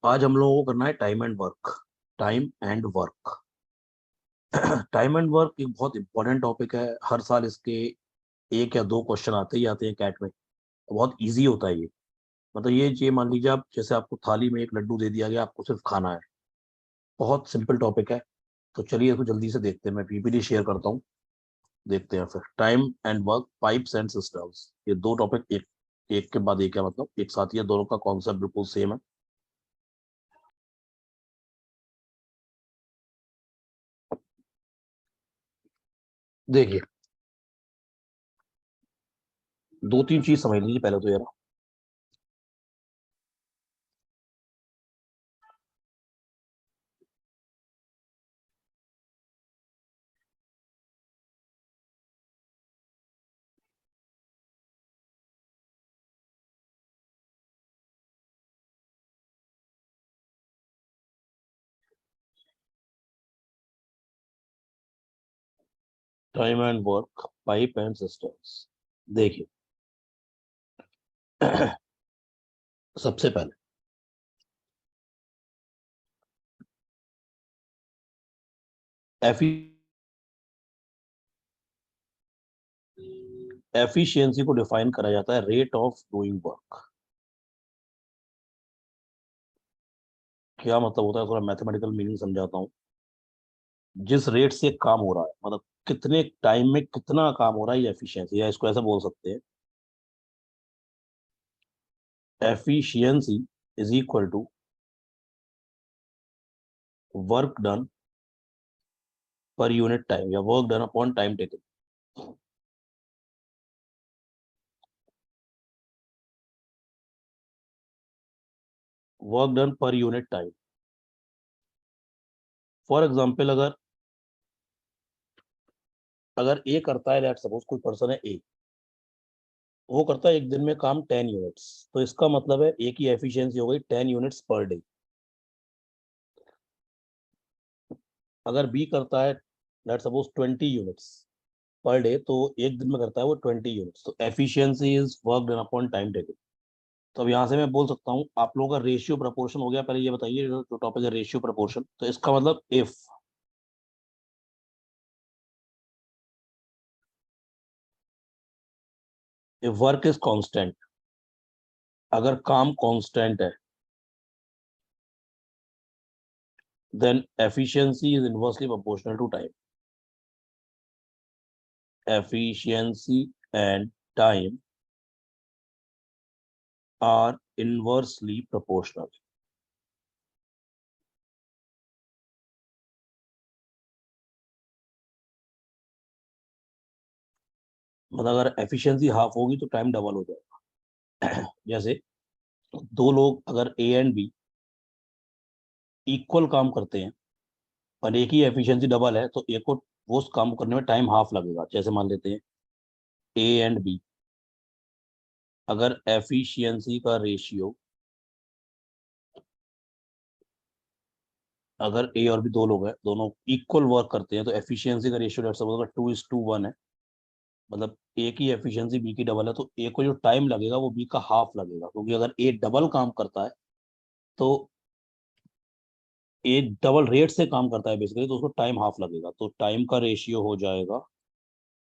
आज हम लोगों को करना है time and work. Time and work. Time and work एक बहुत इंपॉर्टेंट टॉपिक है। हर साल इसके एक या दो क्वेश्चन आते ही आते हैं कैट में। बहुत इजी होता है ये। मतलब ये मान लीजिए, आप जैसे आपको थाली में एक लड्डू दे दिया गया, आपको सिर्फ खाना है। बहुत सिंपल टॉपिक है। तो चलिए इसको जल्दी से देखते हैं। मैं पीपीटी शेयर करता हूँ। देखते हैं फिर। Time and work, pipes and systems, ये दो टॉपिक एक एक के बाद एक है, मतलब एक साथ ही है। दोनों का कॉन्सेप्ट बिल्कुल सेम है। देखिए, दो तीन चीज समझ लीजिए पहले तो यार। Time and work, pipe and systems. देखिए, सबसे पहले एफिशिएंसी को डिफाइन करा जाता है रेट ऑफ डूइंग वर्क। क्या मतलब होता है, थोड़ा मैथमेटिकल मीनिंग समझाता हूँ। जिस रेट से काम हो रहा है, मतलब कितने टाइम में कितना काम हो रहा है, ये एफिशिएंसी, या इसको ऐसा बोल सकते हैं, efficiency is equal to work done per unit time, या work done upon time taken. Work done per unit time. For example, अगर अगर ए करता है, लेट सपोज कोई पर्सन है ए, वो करता है एक दिन में काम 10 यूनिट्स, तो इसका मतलब है ए की एफिशिएंसी हो गई 10 यूनिट्स पर डे। अगर बी करता है, let suppose 20 units per day, तो एक दिन में करता है वो 20 यूनिट्स। तो efficiency is work done upon time taken. तो अब यहाँ से मैं बोल सकता हूँ, आप लोगों का रेशियो प्रपोर्शन हो गया। पहले ये बताइए, जो टॉपिक है रेशियो प्रपोर्शन, तो इसका मतलब इफ वर्क इज कांस्टेंट, अगर काम कांस्टेंट है, then efficiency is inversely proportional to time. Efficiency and time are inversely proportional. मतलब अगर एफिशिएंसी हाफ होगी तो टाइम डबल हो जाएगा। जैसे दो लोग अगर ए एंड बी इक्वल काम करते हैं, और एक ही एफिशिएंसी डबल है, तो एक को वो उस काम को करने में टाइम हाफ लगेगा। जैसे मान लेते हैं ए एंड बी, अगर एफिशिएंसी का रेशियो, अगर ए और बी दो लोग हैं, दोनों इक्वल वर्क करते हैं, तो एफिशिएंसी का रेशियो लेट्स सपोज अगर 2:1 है, मतलब ए की एफिशिएंसी बी की डबल है, तो ए को जो टाइम लगेगा वो बी का हाफ लगेगा, क्योंकि अगर ए डबल काम करता है, तो ए डबल रेट से काम करता है बेसिकली, तो उसको टाइम हाफ लगेगा। तो टाइम का रेशियो हो जाएगा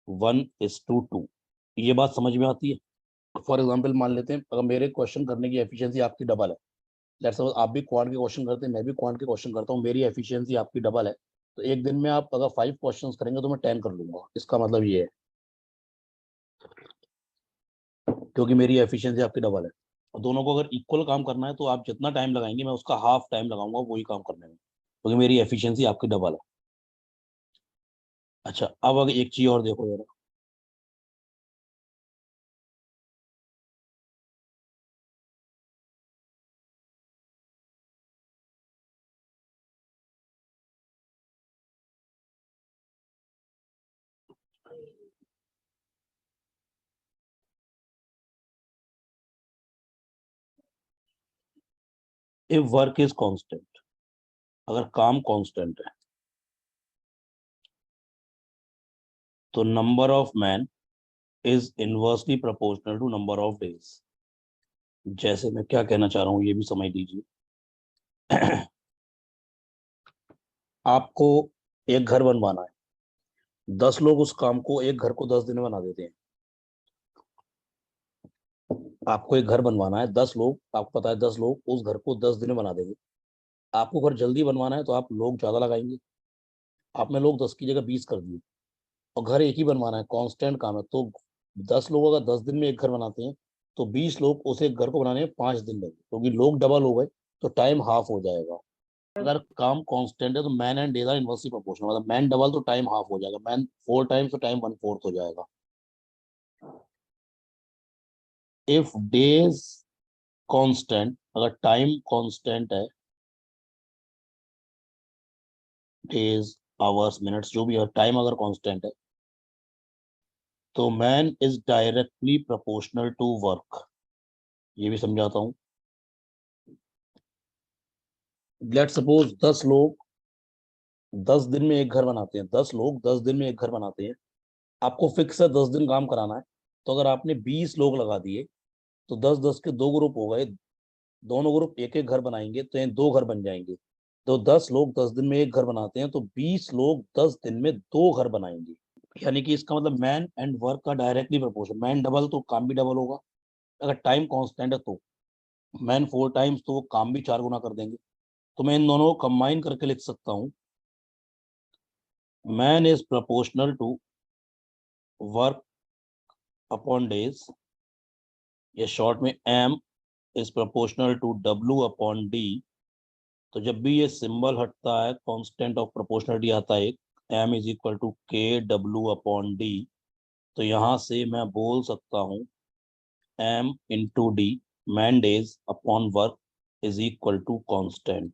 1:2। ये बात समझ में आती है? फॉर एग्जाम्पल मान लेते हैं, अगर मेरे क्वेश्चन करने की एफिशिएंसी आपकी डबल है, लेट्स सपोज आप भी क्वांट के क्वेश्चन करते हैं, मैं भी क्वांट के क्वेश्चन करता हूँ, मेरी एफिशिएंसी आपकी डबल है, तो एक दिन में आप अगर 5 क्वेश्चन करेंगे तो मैं 10 कर लूंगा। इसका मतलब ये है, क्योंकि मेरी एफिशिएंसी आपकी डबल है। और दोनों को अगर इक्वल काम करना है, तो आप जितना टाइम लगाएंगे, मैं उसका हाफ टाइम लगाऊंगा वही काम करने में, क्योंकि मेरी एफिशिएंसी आपकी डबल है। अच्छा, अब अगर एक चीज और देखो जरा। इफ वर्क इज कांस्टेंट, अगर काम कांस्टेंट है, तो number of man is inversely proportional to number of days. जैसे मैं क्या कहना चाह रहा हूँ ये भी समझ लीजिए। आपको एक घर बनवाना है, 10 लोग उस काम को, एक घर को 10 दिन में बना देते हैं। आपको एक घर बनवाना है, 10 लोग, आपको पता है 10 लोग उस घर को 10 दिन में बना देंगे। आपको घर जल्दी बनवाना है तो आप लोग ज्यादा लगाएंगे। आपने लोग 10 की जगह 20 कर दिए, और घर एक ही बनवाना है, कांस्टेंट काम है, तो 10 लोग अगर 10 दिन में एक घर बनाते हैं तो 20 लोग उस एक घर को बनाने में 5 दिन लगेंगे, क्योंकि लोग डबल हो गए तो टाइम हाफ हो जाएगा। अगर काम कांस्टेंट है तो man and days are inversely proportional, मतलब मैन डबल तो टाइम हाफ हो जाएगा, मैन 4 टाइम्स तो टाइम 1/4 हो जाएगा। इफ डेज कांस्टेंट, अगर टाइम कांस्टेंट है, डेज आवर्स मिनट्स जो भी है, टाइम अगर कांस्टेंट है तो man is directly proportional to work. ये भी समझाता हूँ। लेट सपोज 10 लोग 10 दिन में एक घर बनाते हैं, 10 लोग 10 दिन में एक घर बनाते हैं। आपको फिक्स है 10 दिन काम कराना है, तो अगर आपने 20 लोग लगा दिए तो 10-10 के दो ग्रुप हो गए, दोनों ग्रुप एक एक घर बनाएंगे तो ये 2 घर बन जाएंगे। तो 10 लोग 10 दिन में एक घर बनाते हैं तो 20 लोग 10 दिन में 2 घर बनाएंगे। यानी कि इसका मतलब मैन एंड वर्क का डायरेक्टली प्रोपोर्शन, मैन डबल तो काम भी डबल होगा। अगर टाइम कांस्टेंट है तो मैन 4 टाइम्स तो वो काम भी 4 गुना कर देंगे। तो मैं इन दोनों को कंबाइन करके लिख सकता हूँ, man is proportional to work upon days, या शॉर्ट में M is proportional to W upon D. तो जब भी ये सिंबल हटता है, कांस्टेंट ऑफ प्रोपोर्शनलिटी आता है एक, M is equal to K W upon D, तो यहाँ से मैं बोल सकता हूँ M into D, man days upon work is equal to constant.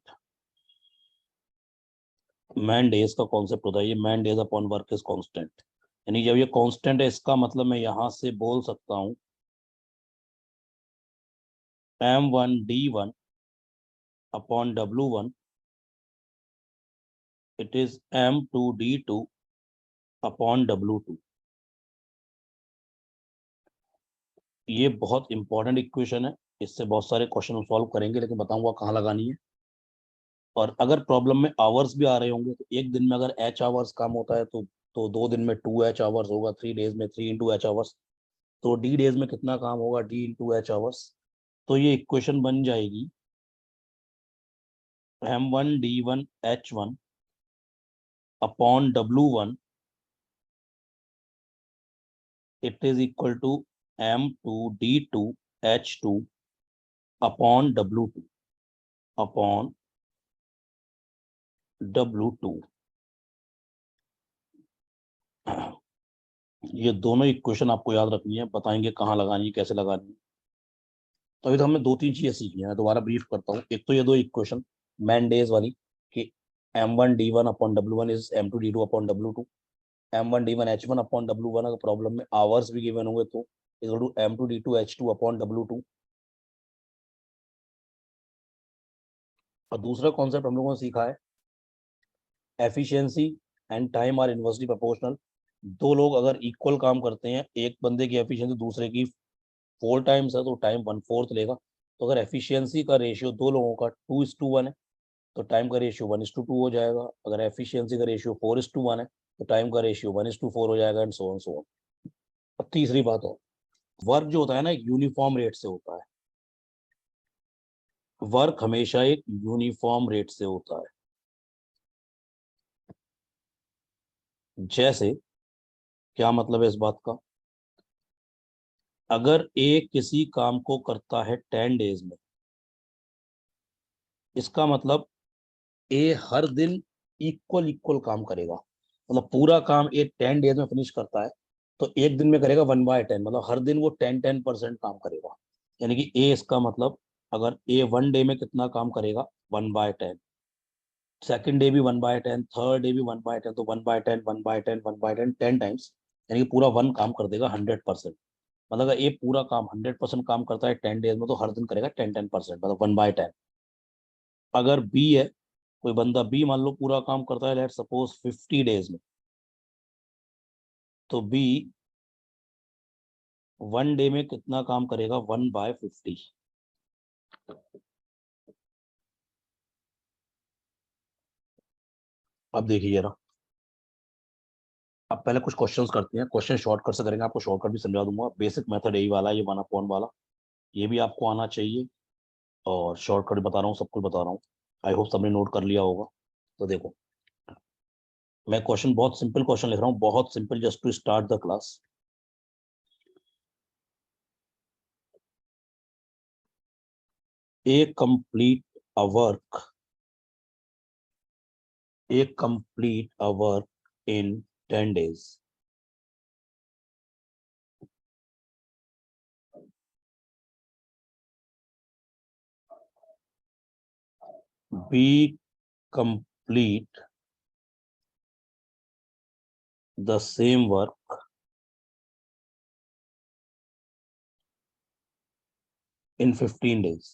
Man days का कॉन्सेप्ट होता है ये, man days upon work is constant. यानी जब ये कांस्टेंट है, इसका मतलब मैं यहाँ से बोल सकता हूँ M1D1 upon W1 it is M2D2 upon W2। ये बहुत इंपॉर्टेंट इक्वेशन है, इससे बहुत सारे क्वेश्चन हम सॉल्व करेंगे, लेकिन बताऊंगा कहाँ लगानी है। और अगर प्रॉब्लम में आवर्स भी आ रहे होंगे तो एक दिन में अगर H आवर्स काम होता है तो 2 दिन में 2H आवर्स होगा, 3 डेज में 3 × H आवर्स, तो D डेज में कितना काम होगा, D × H आवर्स। तो ये इक्वेशन बन जाएगी M1D1H1 upon W1 it is equal to M2D2H2 upon W2 upon W2। ये दोनों इक्वेशन आपको याद रखनी है, बताएंगे कहाँ लगानी है, कैसे लगानी है। तो अभी तो हमने 2-3 चीजें सीखी हैं, मैं दोबारा ब्रीफ करता हूँ। एक तो ये दो इक्वेशन मैन डेज वाली, कि M1D1 upon W1 is M2D2 upon W2, M1D1H1 upon W1, अगर प्रॉब्लम में आवर्स भी गिवन होंगे तो equal to M2D2H2 upon W2। और दूसरा कॉन्सेप्ट हम लोगों ने सीखा है, efficiency and time are inversely proportional. 2 लोग अगर इक्वल काम करते हैं, एक बंदे की एफिशिएंसी दूसरे की 4 टाइम्स है तो टाइम 1/4 लेगा। तो अगर एफिशिएंसी का रेशियो 2 लोगों का 2:1 है तो टाइम का रेशियो 1:2 हो जाएगा। अगर एफिशिएंसी का रेशियो 4:1 है तो टाइम का रेशियो 1:4 हो जाएगा, and so on so on. अब तीसरी बात और, वर्क जो होता है ना एक यूनिफॉर्म रेट से होता है। वर्क हमेशा एक यूनिफॉर्म रेट से होता है। जैसे, क्या मतलब है इस बात का, अगर ए किसी काम को करता है 10 डेज में, इसका मतलब ए हर दिन इक्वल इक्वल काम करेगा। मतलब पूरा काम ए 10 डेज में फिनिश करता है तो एक दिन में करेगा 1/10, मतलब हर दिन वो 10% काम करेगा। यानी कि ए, इसका मतलब अगर ए 1 डे में कितना काम करेगा, 1/10, सेकेंड डे भी 1/10, थर्ड डे भी 1/10, तो 1/10 1/10 1/10 10 टाइम्स, यानी कि पूरा वन काम कर देगा 100%। मतलब अगर ए पूरा काम 100% काम करता है 10 डेज में तो हर दिन करेगा 10% मतलब 1/10। अगर बी है, कोई बंदा बी मान लो पूरा काम करता है लेट सपोज 50 डेज में, तो बी 1 डे में कितना काम करेगा, 1/50। अब देखिए जरा, अब पहले कुछ क्वेश्चंस करते हैं। क्वेश्चन शॉर्टकट से करेंगे, आपको शॉर्टकट भी समझा दूंगा। बेसिक मेथड यही वाला है, ये 1 upon वाला, ये भी आपको आना चाहिए। और शॉर्टकट बता रहा हूँ, सब कुछ बता रहा हूँ। आई होप सबने नोट कर लिया होगा। तो देखो, मैं क्वेश्चन बहुत सिंपल क्वेश्चन लिख रहा हूँ, बहुत simple, just to start the class. A complete a work, A complete a work in 10 days। B complete the same work in 15 days।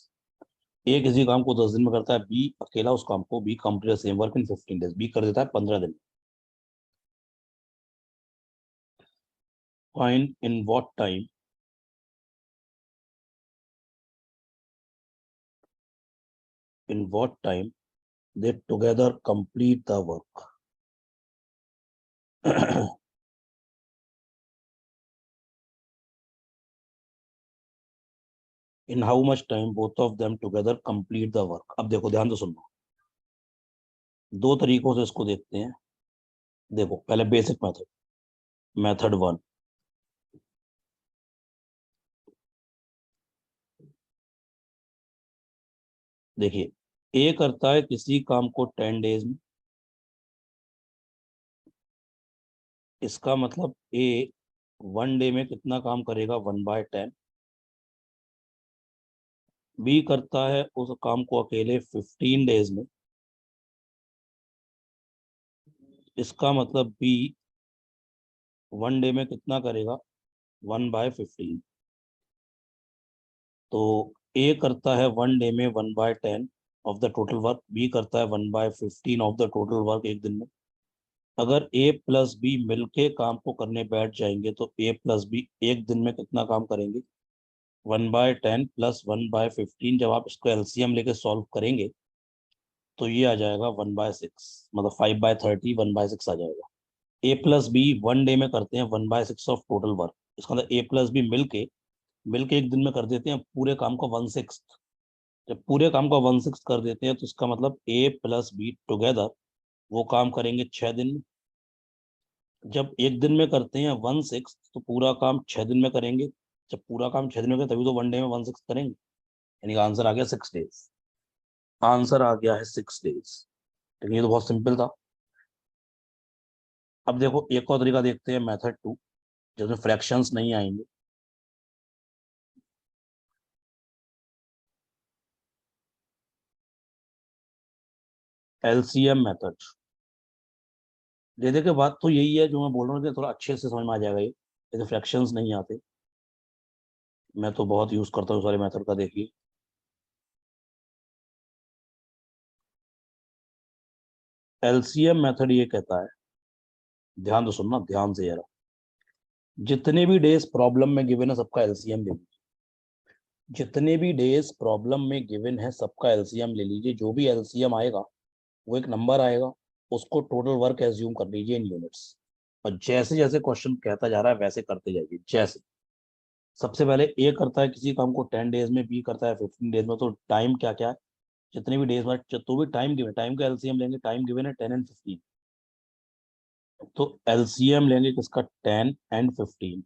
A किसी काम को 10 दिन में करता है, बी अकेला उस काम को, B complete the same work in 15 days, B कर देता है 15 दिन। Find in what time, in what time they together complete the work। in how much time both of them together complete the work। अब देखो, ध्यान से सुनना, दो तरीकों से इसको देखते हैं। देखो, पहले बेसिक मेथड, मेथड 1। देखिए, ए करता है किसी काम को 10 days में, इसका मतलब ए 1 day में कितना काम करेगा, 1/10। बी करता है उस काम को अकेले 15 days में, इसका मतलब बी 1 day में कितना करेगा, 1/15। तो ए करता है 1 day में 1/10 of the total work, B करता है 1/15 ऑफ द टोटल वर्क एक दिन में। अगर ए प्लस बी मिलके काम को करने बैठ जाएंगे तो ए प्लस बी एक दिन में कितना काम करेंगे, 1/10 प्लस 1/15। जब आप इसको एलसीएम लेके सॉल्व करेंगे तो ये आ जाएगा 1/6, मतलब 5/30, 1/6 आ जाएगा। ए प्लस बी 1 day में करते हैं 1/6 ऑफ टोटल वर्क, इसका मतलब ए प्लस बी मिलके मिलके एक दिन में कर देते हैं पूरे काम का 1/6। जब पूरे काम का 1/6 कर देते हैं तो इसका मतलब ए प्लस बी टुगेदर वो काम करेंगे 6 दिन में। जब एक दिन में करते हैं 1/6 तो पूरा काम 6 दिन में करेंगे। जब पूरा काम 6 दिन में करें तभी तो 1 day में 1/6 करेंगे, यानी कि आंसर आ गया 6 days। आंसर आ गया है 6 days। लेकिन ये तो बहुत सिंपल था। अब देखो, एक और तरीका देखते हैं, मेथड 2, जिसमें फ्रैक्शंस नहीं आएंगे। LCM method. दे के बात तो यही है जो मैं बोल रहा हूँ कि थोड़ा अच्छे से समझ में आ जाएगा ये, जैसे फ्रैक्शंस नहीं आते। मैं तो बहुत यूज करता हूँ सारे मेथड का, देखिए। एलसीएम मेथड ये कहता है, ध्यान से सुनना, ध्यान से जरा, जितने भी डेज प्रॉब्लम में गिवन है सबका एलसीएम ले लीजिए। जितने भी डेज प्रॉब्लम में गिवन है सबका एलसीएम ले लीजिए। जो भी एलसीएम आएगा वो एक नंबर आएगा, उसको टोटल वर्क एज्यूम कर लीजिए इन यूनिट्स। और जैसे जैसे क्वेश्चन कहता जा रहा है वैसे करते जाइए। जैसे सबसे पहले ए करता है किसी काम को 10 days में, बी करता है 15 days में, तो टाइम क्या क्या है, जितने भी डेज में तो भी टाइम गिवन, टाइम का एलसीएम लेंगे, टाइम गिवन है 10 and 15, तो एलसीएम लेंगे किसका, 10 and 15,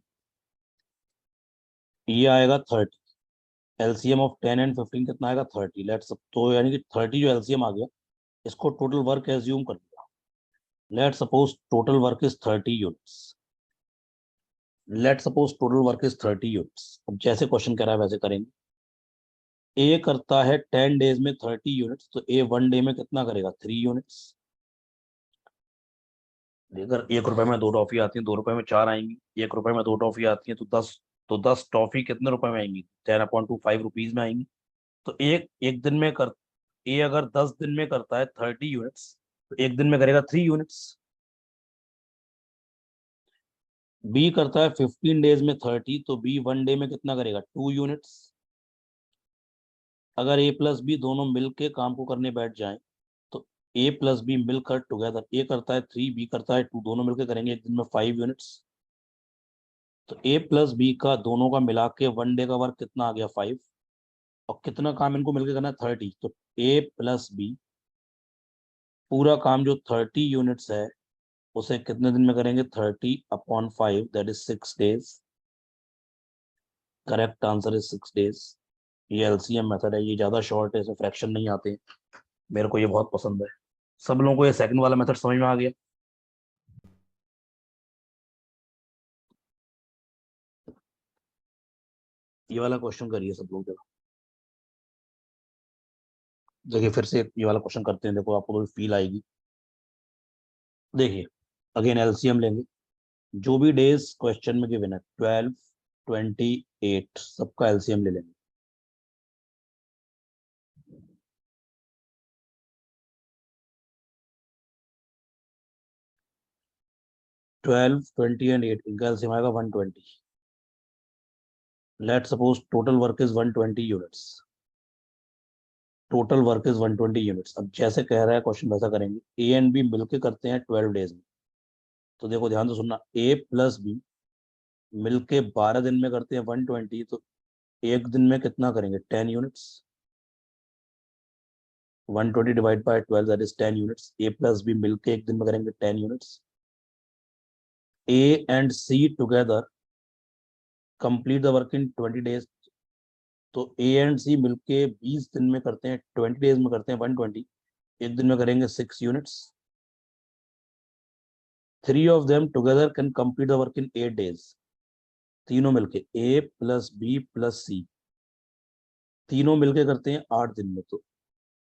ये आएगा 30। एलसीएम ऑफ 10 and 15 कितना आएगा, 30। लेट्स, तो यानी कि 30 जो एलसीएम आ गया, इसको टोटल वर्क एज्यूम कर लिया। Let suppose total work is 30 units. Let suppose total work is 30 units. अब जैसे क्वेश्चन कह रहा है वैसे करेंगे। ए करता है 10 days में 30 यूनिट्स, तो ए 1 day में कितना करेगा, 3 यूनिट्स। अगर 1 रुपए में 2 टॉफी आती है, 2 रुपए में 4 आएंगी, 1 रुपए में 2 टॉफी आती है तो 10, तो 10 टॉफी कितने रुपए में आएंगी, 10/2 5 रुपीज में आएंगी। तो एक एक दिन में कर, ए अगर 10 दिन में करता है 30 यूनिट्स, तो एक दिन में करेगा 3 यूनिट्स। बी करता है 15 days में 30, तो बी 1 day में कितना करेगा, 2 यूनिट्स। अगर ए प्लस बी दोनों मिलके काम को करने बैठ जाएं तो ए प्लस बी मिलकर टुगेदर, ए करता है 3, बी करता है 2, दोनों मिलकर करेंगे एक दिन में 5 यूनिट्स। तो ए प्लस बी का दोनों का मिला के 1 डे का वर्क कितना आ गया 5, और कितना काम इनको मिलकर करना है 30। तो ए प्लस बी पूरा काम जो 30 यूनिट्स है उसे कितने दिन में करेंगे, 30/5, that is 6 days। Correct answer is 6 days। ये एलसीएम मेथड है, ये ज्यादा शॉर्ट है, इसमें फ्रैक्शन नहीं आते। मेरे को ये बहुत पसंद है। सब लोगों को ये सेकंड वाला मेथड समझ में आ गया। ये वाला क्वेश्चन करिए सब लोग जरा। देखिए फिर से ये वाला क्वेश्चन करते हैं, देखो आपको तो फील आएगी। देखिए अगेन एलसीएम लेंगे, जो भी डेज क्वेश्चन में गिवन है 12, 28, सबका एलसीएम ले लेंगे। 12, 20 एंड 8, इनका एलसीएम आएगा 120। Let suppose total work is 120 units. Total work is 120 units. अब जैसे कह रहा है क्वेश्चन वैसा करेंगे। ए एंड बी मिलके करते हैं 12 डेज में। तो देखो ध्यान से सुनना, ए प्लस बी मिलके 12 दिन में करते हैं 120। तो एक दिन में कितना करेंगे, 10 units. 120 divide by 12 that is 10 units. A plus B मिलके एक दिन में करेंगे 10 units. A and C together complete the work in 20 days. तो ए एंड सी मिलके 20 दिन में करते हैं, 20 डेज में करते हैं 120। एक दिन में करेंगे 6 units. 3 of them together can complete the work in 8 days। तीनों मिलके ए प्लस बी प्लस सी तीनों मिलके करते हैं 8 दिन में। तो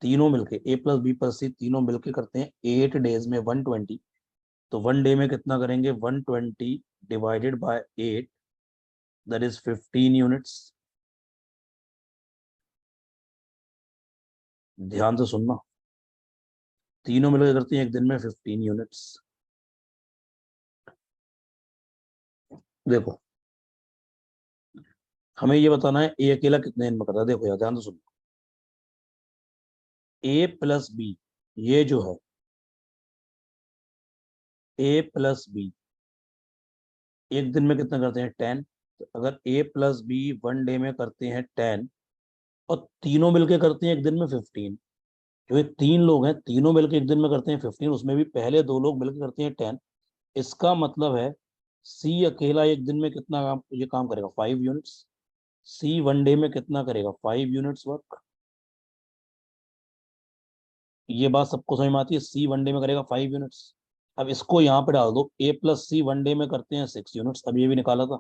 तीनों मिलके ए प्लस बी प्लस सी तीनों मिलके करते हैं 8 डेज में 120। तो 1 डे में कितना करेंगे, 120 divided by 8 that is 15 units. ध्यान से सुनना, तीनों मिलकर करते हैं एक दिन में 15 यूनिट्स। देखो हमें ये बताना है ए अकेला कितने दिन में करता है। देखो यार ध्यान से सुनो, ए प्लस बी ये जो है ए प्लस बी एक दिन में कितना करते हैं 10। तो अगर ए प्लस बी 1 डे में करते हैं 10 और तीनों मिलके करते हैं एक दिन में 15, जो ये 3 लोग हैं तीनों मिलके एक दिन में करते हैं 15, उसमें भी पहले 2 लोग मिलके करते हैं 10। इसका मतलब है सी अकेला एक दिन में कितना काम, ये काम करेगा 5 यूनिट्स। सी 1 डे में कितना करेगा, 5 यूनिट्स वर्क। ये बात सबको समझ में आती है, सी 1 डे में करेगा 5 यूनिट्स। अब इसको यहाँ पे डाल दो, ए प्लस सी 1 डे में करते हैं 6 यूनिट्स। अब ये भी निकाला था,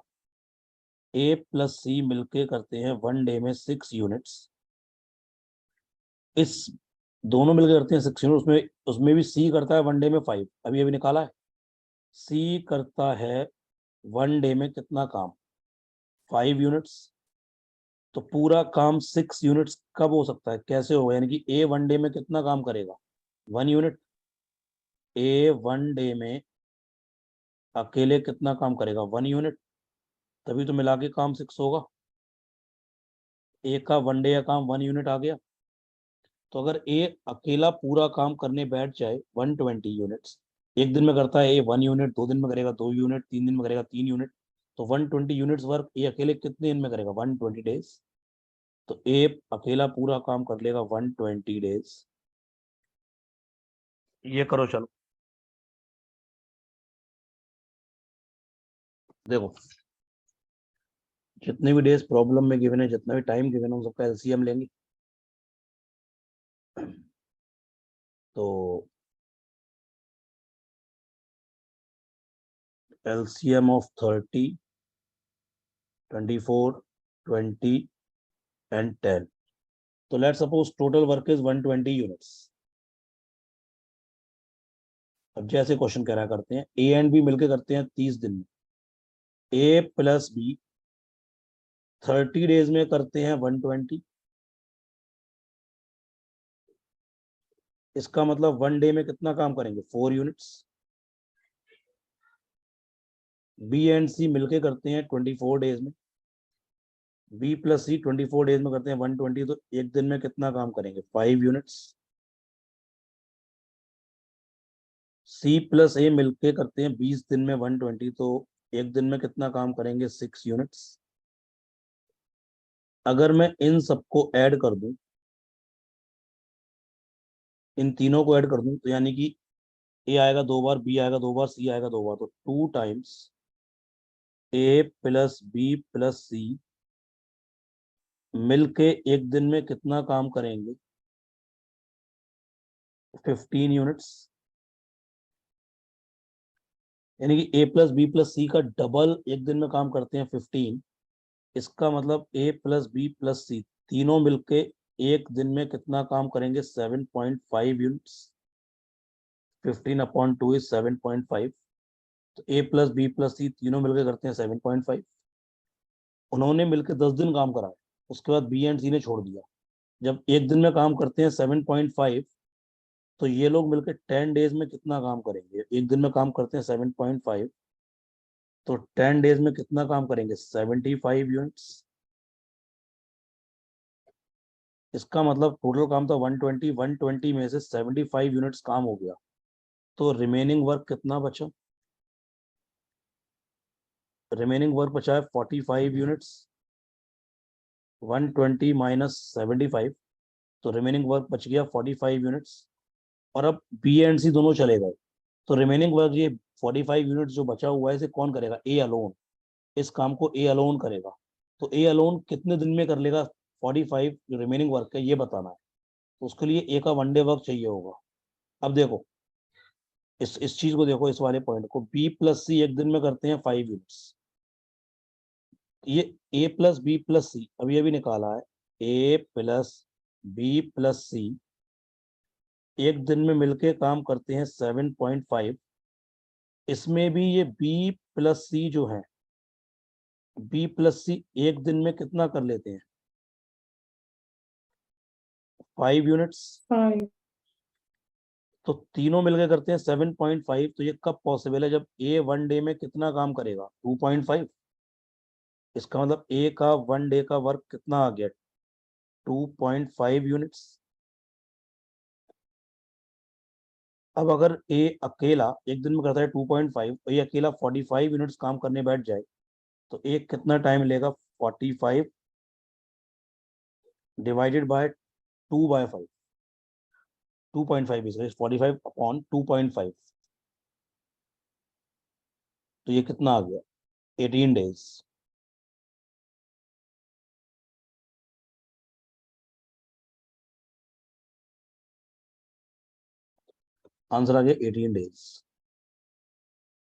ए प्लस सी मिलके करते हैं 1 डे में 6 यूनिट्स। इस दोनों मिलकर करते हैं 6 यूनिट, उसमें उसमें भी सी करता है 1 डे में 5। अभी ये भी निकाला है, सी करता है 1 डे में कितना काम, 5 यूनिट्स। तो पूरा काम 6 यूनिट्स कब हो सकता है, कैसे होगा, यानी कि ए 1 डे में कितना काम करेगा, 1 यूनिट। ए 1 डे में अकेले कितना काम करेगा, 1 यूनिट। तभी तो मिला के काम 6 होगा। ए का 1 डे का काम 1 यूनिट आ गया। तो अगर ए अकेला पूरा काम करने बैठ जाए 120 यूनिट्स, एक दिन में करता है ए 1 यूनिट, 2 दिन में करेगा 2 यूनिट, 3 दिन में करेगा 3 यूनिट। तो 120 यूनिट्स वर्क ए अकेले कितने दिन में करेगा, 120 डेज। तो ए अकेला पूरा काम कर लेगा 120 डेज। ये करो चलो। देखो जितने भी डेज प्रॉब्लम में गिवन है, जितना भी टाइम गिवन है, उन सबका एलसीएम लेंगे। तो एलसीएम ऑफ 30, 24, 20 एंड 10। तो let suppose total work is 120 units. अब जैसे क्वेश्चन कह रहा करते हैं, ए एंड बी मिलकर करते हैं 30 दिन में। ए प्लस बी 30 डेज में करते हैं 120। इसका मतलब 1 डे में कितना काम करेंगे, 4 यूनिट्स। बी एंड सी मिलके करते हैं 24 डेज में। बी प्लस सी 24 डेज में करते हैं 120। तो एक दिन में कितना काम करेंगे, 5 यूनिट्स। सी प्लस ए मिलके करते हैं 20 दिन में 120, तो एक दिन में कितना काम करेंगे? 6 यूनिट्स। अगर मैं इन सबको ऐड कर दूं, इन तीनों को ऐड कर दूं, तो यानी कि ए आएगा 2 बार, बी आएगा 2 बार, सी आएगा 2 बार, तो 2 टाइम्स ए प्लस बी प्लस सी मिलके एक दिन में कितना काम करेंगे? 15 यूनिट्स। यानी कि ए प्लस बी प्लस सी का डबल एक दिन में काम करते हैं 15। इसका मतलब ए प्लस बी प्लस सी तीनों मिलके एक दिन में कितना काम करेंगे? 7.5 यूनिट्स। 15/2 इज 7.5। तो ए प्लस बी प्लस सी तीनों मिलके करते हैं 7.5। उन्होंने मिलकर 10 दिन काम कराया, उसके बाद बी एंड सी ने छोड़ दिया। जब एक दिन में काम करते हैं 7.5, तो ये लोग मिलकर 10 डेज में कितना काम करेंगे? एक दिन में काम करते हैं 7.5, तो 10 डेज में कितना काम करेंगे? 75 यूनिट्स। इसका मतलब टोटल काम था 120, 120 में से 75 यूनिट्स काम हो गया, तो रिमेनिंग वर्क कितना बचा? रिमेनिंग वर्क बचा है 45 यूनिट्स। 120 माइनस 75, तो रिमेनिंग वर्क बच गया 45 यूनिट्स। और अब बी एंड सी दोनों चले गए, तो रिमेनिंग वर्क ये 45 यूनिट्स जो बचा हुआ है, इसे कौन करेगा? A alone. इस काम को ए अलोन करेगा। तो ए अलोन कितने दिन में कर लेगा 45 जो रिमेनिंग वर्क है, ये बताना है। तो उसके लिए ए का 1 डे वर्क चाहिए होगा। अब देखो, इस चीज को देखो, इस वाले पॉइंट को, बी प्लस सी एक दिन में करते हैं 5 यूनिट्स। ये ए प्लस बी प्लस सी अभी अभी निकाला है, ए प्लस बी प्लस सी एक दिन में मिलके काम करते हैं 7.5। इसमें भी ये बी प्लस सी जो है, बी प्लस सी एक दिन में कितना कर लेते हैं? 5 यूनिट्स। 5। तो तीनों मिलके करते हैं 7.5। तो ये कब पॉसिबल है? जब ए 1 डे में कितना काम करेगा? 2.5। इसका मतलब ए का 1 डे का वर्क कितना आ गया? 2.5 यूनिट्स। अब अगर ए अकेला एक दिन में करता है 2.5, तो ये अकेला 45 यूनिट्स काम करने बैठ जाए, तो एक कितना टाइम लेगा? 45 डिवाइडेड बाय 2/5। 2.5 इज 45/2.5। तो ये कितना आ गया? 18 डेज। आंसर आ गया 18 डेज।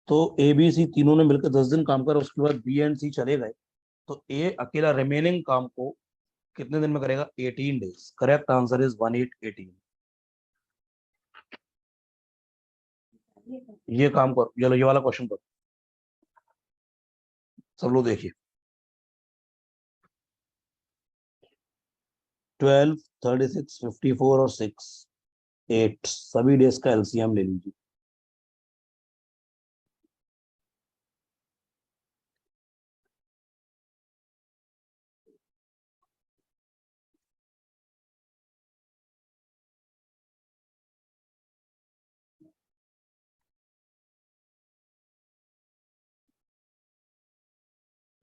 तो ए बी सी तीनों ने मिलकर 10 दिन काम करा, उसके बाद बी एंड सी चले गए, तो ए अकेला रिमेनिंग काम को कितने दिन में करेगा? 18 डेज। Correct answer is 1818। ये काम करो, चलो ये वाला क्वेश्चन करो, सब लोग देखिए। 12, 36, 54 और 6, 8 सभी डेज का एलसीएम ले लीजिए।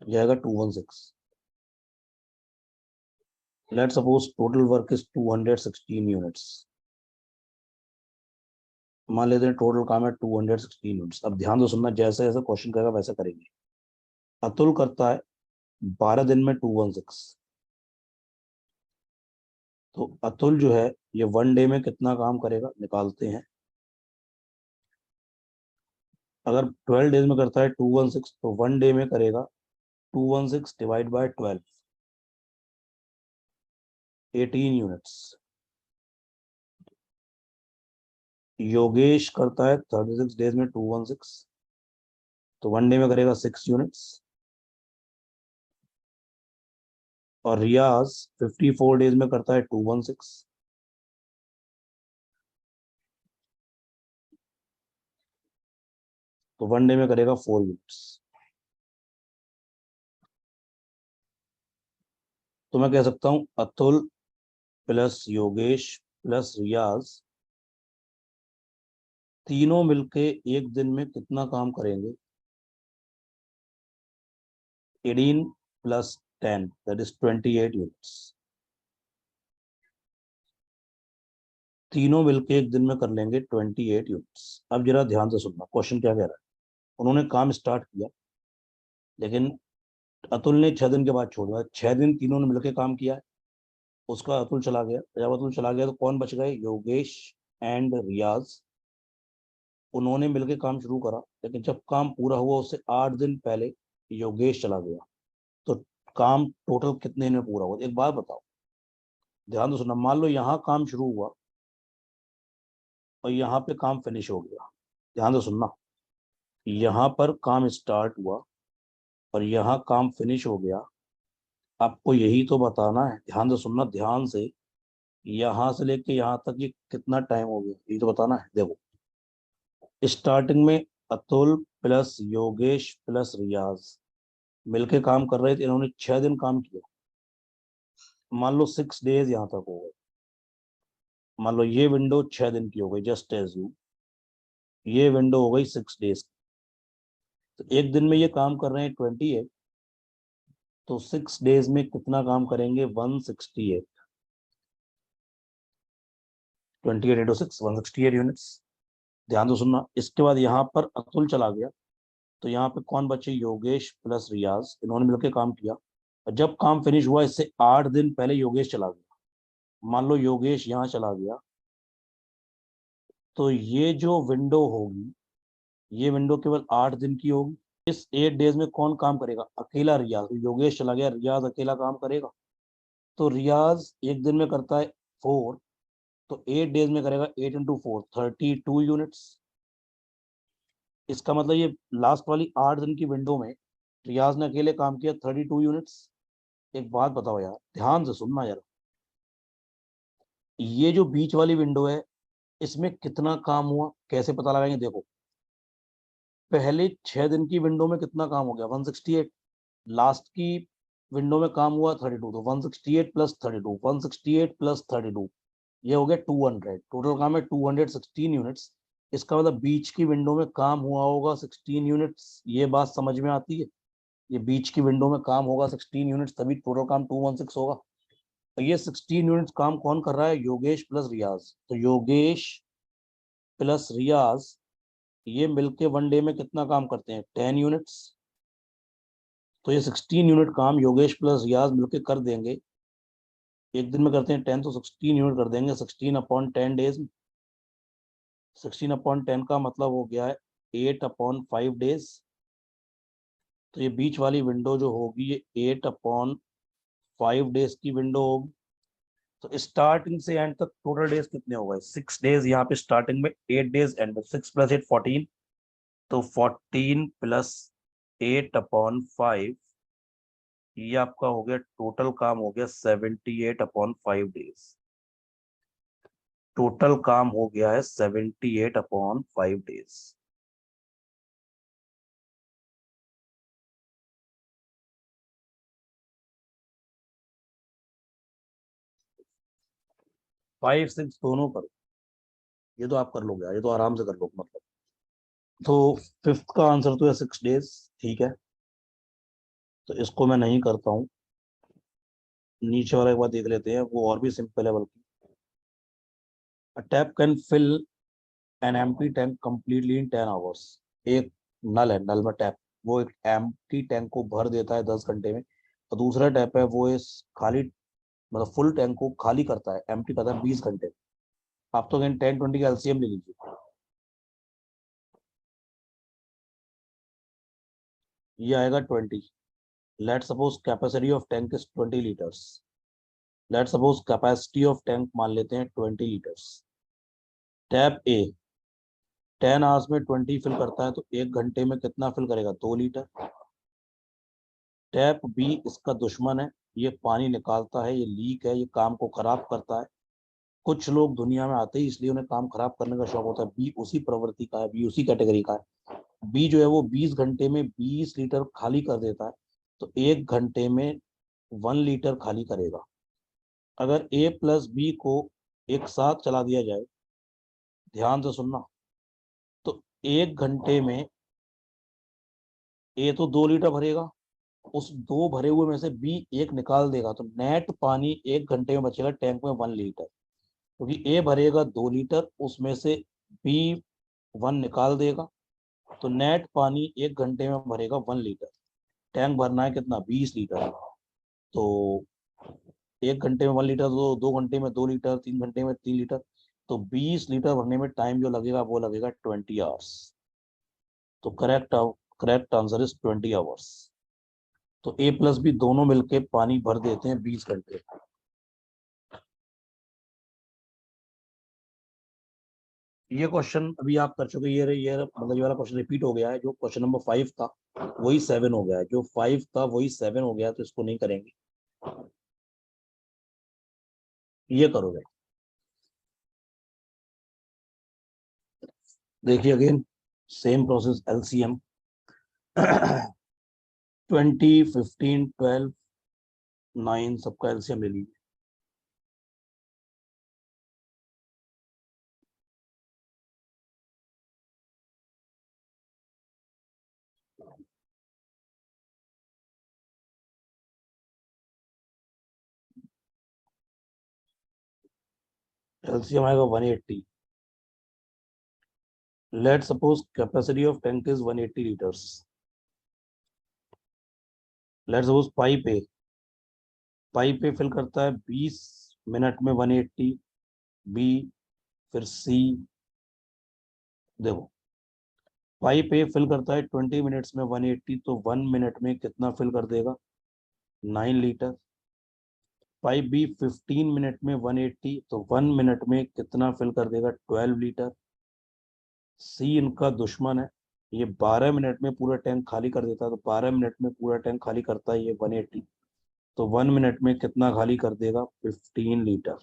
जाएगा 216। Let suppose total work is 216 units. मान लेते हैं टोटल काम है 216 यूनिट्स। अब ध्यान दो, सुनना, जैसे जैसे क्वेश्चन करेगा वैसे करेंगे। अतुल करता है 12 दिन में 216। तो अतुल जो है ये 1 डे में कितना काम करेगा, निकालते हैं। अगर 12 डेज में करता है 216, तो 1 डे में करेगा 216 डिवाइड बाय 12, 18 यूनिट्स। योगेश करता है 36 डेज में 216, तो 1 डे में करेगा 6 यूनिट्स। और रियाज 54 डेज में करता है 216, तो 1 डे में करेगा 4 यूनिट्स। तो मैं कह सकता हूं अतुल प्लस योगेश प्लस रियाज तीनों मिलके एक दिन में कितना काम करेंगे? 18 प्लस 10 दैट इज 28 यूनिट्स। तीनों मिलके एक दिन में कर लेंगे 28 यूनिट्स। अब जरा ध्यान से सुनना, क्वेश्चन क्या कह रहा है। उन्होंने काम स्टार्ट किया, लेकिन अतुल ने 6 दिन के बाद छोड़ दिया। 6 दिन तीनों ने मिलकर काम किया है, उसका अतुल चला गया। जब अतुल चला गया तो कौन बच गए? योगेश एंड रियाज। उन्होंने मिलकर काम शुरू करा, लेकिन जब काम पूरा हुआ उससे 8 दिन पहले योगेश चला गया। तो काम टोटल कितने दिन में पूरा हुआ? एक बात बताओ, ध्यान से सुनना। मान लो यहाँ काम शुरू हुआ और यहाँ पे काम फिनिश हो गया। ध्यान से सुनना, यहाँ पर काम स्टार्ट हुआ और यहाँ काम फिनिश हो गया। आपको यही तो बताना है, ध्यान से सुनना ध्यान से। यहाँ से लेके यहाँ तक ये कितना टाइम हो गया, ये तो बताना है। देखो, स्टार्टिंग में अतुल प्लस योगेश प्लस रियाज मिलके काम कर रहे थे। इन्होंने 6 दिन काम किया। मान लो 6 डेज यहाँ तक हो गए। मान लो ये विंडो 6 दिन की हो गई, जस्ट एज यू। ये विंडो हो गई 6 डेज। तो एक दिन में ये काम कर रहे हैं 28। तो 6 डेज में कितना काम करेंगे? 168। 28 इंटू 6, 168 यूनिट्स। ध्यान से सुनना। इसके बाद यहाँ पर अतुल चला गया, तो यहाँ पे कौन बचे? योगेश प्लस रियाज। इन्होंने मिलकर काम किया और जब काम फिनिश हुआ इससे 8 दिन पहले योगेश चला गया। मान लो योगेश यहाँ चला गया, तो ये जो विंडो होगी, ये विंडो केवल 8 दिन की होगी। इस 8 डेज में कौन काम करेगा? अकेला रियाज। योगेश चला गया, रियाज अकेला काम करेगा। तो रियाज एक दिन में करता है 4, तो 8 डेज में करेगा 8 इंटू 4, 32 यूनिट्स। इसका मतलब ये लास्ट वाली 8 दिन की विंडो में रियाज ने अकेले काम किया 32 यूनिट्स। एक बात बताओ यार, ध्यान से सुनना यार, ये जो बीच वाली विंडो है इसमें कितना काम हुआ कैसे पता लगाएंगे? देखो, पहले 6 दिन की विंडो में कितना काम हो गया? 168। लास्ट की विंडो में काम हुआ 32, तो 168 प्लस 32, 168 प्लस 32, ये हो गया 200। टोटल काम है 216 यूनिट्स। इसका मतलब बीच की विंडो में काम हुआ होगा 16 यूनिट्स। ये बात समझ में आती है? ये बीच की विंडो में काम होगा 16 यूनिट्स, तभी टोटल काम 216 होगा। तो ये 16 यूनिट्स काम कौन कर रहा है? योगेश प्लस रियाज। तो योगेश प्लस रियाज ये मिलके वन डे में कितना काम करते हैं? 10 यूनिट्स। तो ये 16 यूनिट काम योगेश प्लस रियाज मिलके कर देंगे। एक दिन में करते हैं 10, तो 16 यूनिट कर देंगे 16/10 डेज में। 16/10 का मतलब हो गया है 8/5 डेज। तो ये बीच वाली विंडो जो होगी ये 8/5 डेज की विंडो होगी। तो स्टार्टिंग से एंड तक टोटल डेज कितने हो गए? 6 डेज यहाँ पे स्टार्टिंग में, 8 डेज एंड में। 6 + 8 14, तो 14 प्लस 8/5, ये आपका हो गया टोटल काम हो गया 78/5 डेज। टोटल काम हो गया है 78/5 डेज। 5 6 दोनों करो, ये तो आप कर लोगे, ये तो आराम से कर लोगे मतलब। तो फिफ्थ का आंसर तो है 6 डेज। ठीक है, तो इसको मैं नहीं करता हूँ। नीचे वाला एक बार देख लेते हैं, वो और भी सिंपल है बल्कि। A tap can fill an empty tank completely in 10 hours. एक नल है, नल में टैप, वो एक एम्प्टी टैंक को भर देता है 10 घंटे में। और दूसरा टैप है वो इस खाली, मतलब फुल टैंक को खाली करता है, एम्प्टी करता है 20 घंटे। आप तो कहें 10 20 का एलसीएम ले लीजिए। ये आएगा 20। Late suppose capacity of tank is 20 litres. Let suppose capacity of tank मान लेते हैं 20 लीटर्स। टैप ए 10 आवर्स में 20 फिल करता है, तो 1 घंटे में कितना फिल करेगा? 2 लीटर। टैप बी इसका दुश्मन है, ये पानी निकालता है, ये लीक है, ये काम को खराब करता है। कुछ लोग दुनिया में आते ही इसलिए उन्हें काम खराब करने का शौक होता है। बी उसी प्रवृत्ति का है, बी उसी कैटेगरी का है। बी जो है वो 20 घंटे में 20 लीटर खाली कर देता है, तो 1 घंटे में 1 लीटर खाली करेगा। अगर ए प्लस बी को एक साथ चला दिया जाए, ध्यान से सुनना, एक घंटे में ए तो 2 लीटर भरेगा, उस दो भरे हुए में से बी एक निकाल देगा, तो नेट पानी एक घंटे में बचेगा टैंक में 1 लीटर, क्योंकि ए भरेगा 2 लीटर, उसमें से बी 1 निकाल देगा, तो नेट पानी एक घंटे में भरेगा 1 लीटर। टैंक भरना है कितना, 20 लीटर। तो एक घंटे में 1 लीटर, तो 2 घंटे में 2 लीटर, 3 घंटे में 3 लीटर, तो 20 लीटर भरने में टाइम जो लगेगा वो लगेगा 20 आवर्स। तो करेक्ट आंसर इज 20 आवर्स। तो ए प्लस बी दोनों मिलके पानी भर देते हैं 20 घंटे। ये क्वेश्चन अभी आप कर चुके, ये मतलब ये वाला क्वेश्चन रिपीट हो गया है, जो क्वेश्चन नंबर 5 था वही 7 हो गया है, जो 5 था वही 7 हो गया है, तो इसको नहीं करेंगे, ये करोगे। देखिए अगेन सेम प्रोसेस, एलसीएम 20, 15, 12, 9 सबका एलसीएम ले लीजिए। एलसीएम आएगा 180। Let suppose capacity of tank is 180 litres. Let suppose pipe A fill करता है 20 मिनट में 180, बी, फिर सी। देखो पाइप ए फिल करता है 20 मिनट्स में 180, तो 1 मिनट में कितना फिल कर देगा, 9 लीटर। पाइप बी 15 मिनट में 180, तो 1 मिनट में कितना फिल कर देगा, 12 लीटर। सी इनका दुश्मन है, ये 12 मिनट में पूरा टैंक खाली कर देता है, तो 12 मिनट में पूरा टैंक खाली करता है ये 180, तो 1 मिनट में कितना खाली कर देगा, 15 लीटर।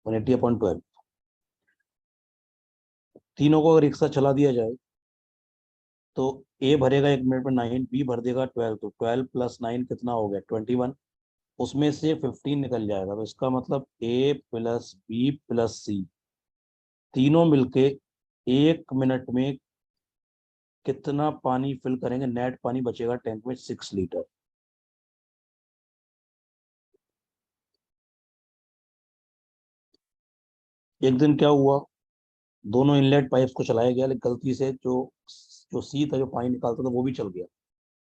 180/12। तीनों को अगर एक साथ चला दिया जाए तो ए भरेगा 1 मिनट में 9, बी भर देगा 12, तो 12 + 9 कितना हो गया, 21। उसमें से 15 निकल जाएगा, तो इसका मतलब ए प्लस बी प्लस सी तीनों मिलके 1 मिनट में कितना पानी फिल करेंगे, नेट पानी बचेगा टैंक में 6 लीटर। एक दिन क्या हुआ, दोनों इनलेट पाइप्स को चलाया गया, लेकिन गलती से जो जो सी था, जो पानी निकालता था, वो भी चल गया।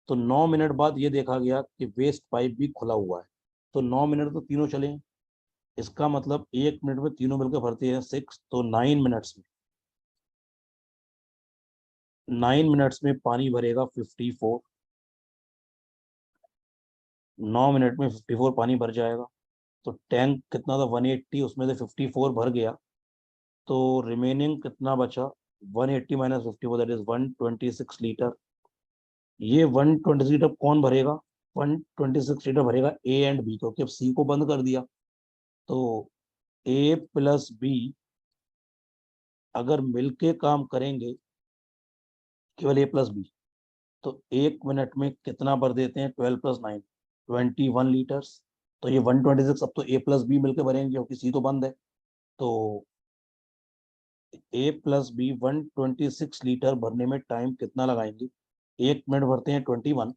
तो 9 मिनट बाद ये देखा गया कि वेस्ट पाइप भी खुला हुआ है, तो 9 मिनट तो तीनों चले। इसका मतलब 1 मिनट में तीनों मिलकर भरते हैं 6, तो 9 मिनट्स में पानी भरेगा 54। 9 मिनट में 54 पानी भर जाएगा, तो टैंक कितना था, 180, उसमें से 54 भर गया, तो रिमेनिंग कितना बचा, 180 माइनस 54, दैट इज 126 लीटर। ये 126 लीटर कौन भरेगा, 126 लीटर भरेगा ए एंड बी, क्योंकि अब सी को बंद कर दिया। तो ए प्लस बी अगर मिलके काम करेंगे, केवल ए प्लस बी, तो 1 मिनट में कितना भर देते हैं, 12 + 9, 21 लीटर्स। तो ये 126 अब तो ए प्लस बी मिलकर भरेंगे, क्योंकि सी तो बंद है। तो ए प्लस बी 126 लीटर भरने में टाइम कितना लगाएंगे, 1 मिनट भरते हैं 21,